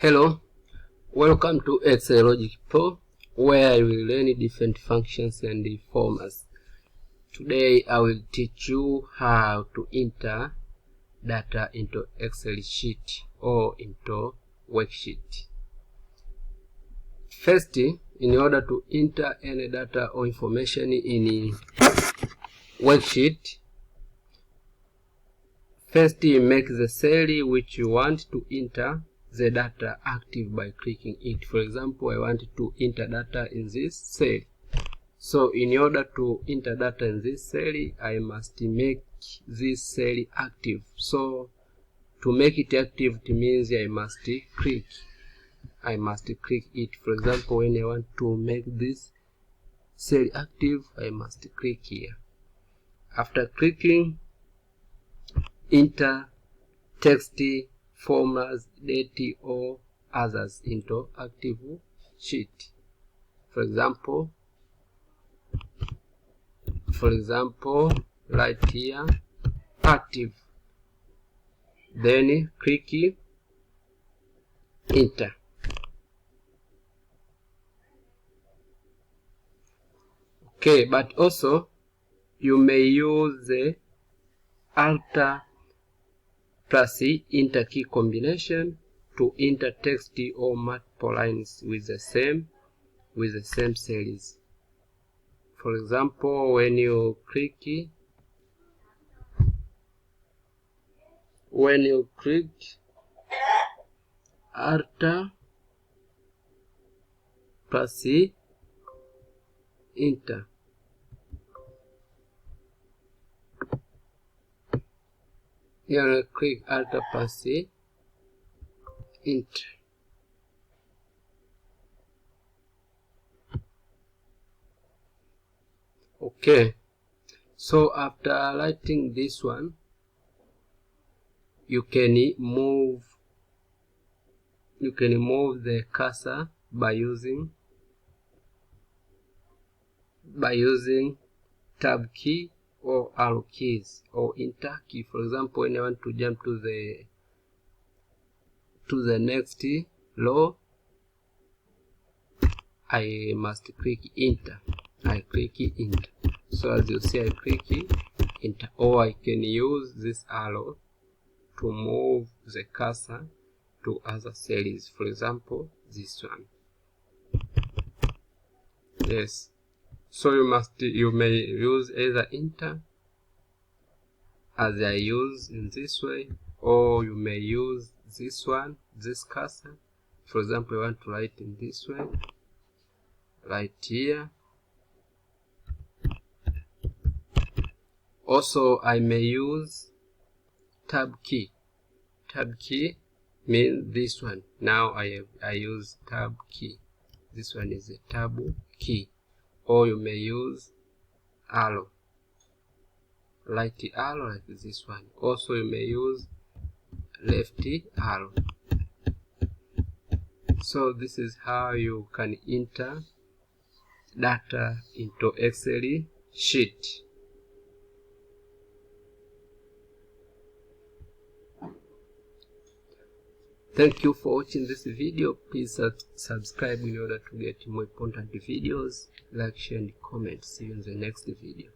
Hello, welcome to xlookup Pro, where I will learn different functions and formats. Today I will teach you how to enter data into Excel sheet or into worksheet. First, in order to enter any data or information in worksheet, first you make the cell which you want to enter the data active by clicking it. For example, I want to enter data in this cell. So in order to enter data in this cell, I must make this cell active. So to make it active, it means I must click it. For example, when I want to make this cell active, I must click here. After clicking, enter text, formulas, date, or others into active sheet. For example, right here, active. Then click enter. Okay, but also you may use the Alt plus enter key combination to enter text or multiple lines with the same cells. For example, when you click Alt plus enter, you click Alt plus enter. Okay, so after writing this one, you can move the cursor by using tab key or arrow keys or enter key. For example, when I want to jump to the next row, I must click enter. I click enter. So as you see, I click enter. Or I can use this arrow to move the cursor to other cells. For example, this one. Yes. So you may use either enter as I use in this way, or you may use this one, this cursor. For example, I want to write in this way, right here. Also, I may use tab key. Tab key means this one. Now I use tab key. This one is a tab key. Or you may use arrow, right arrow like this one. Also, you may use left arrow. So this is how you can enter data into Excel sheet. Thank you for watching this video. Please subscribe in order to get more important videos. Like, share, and comment. See you in the next video.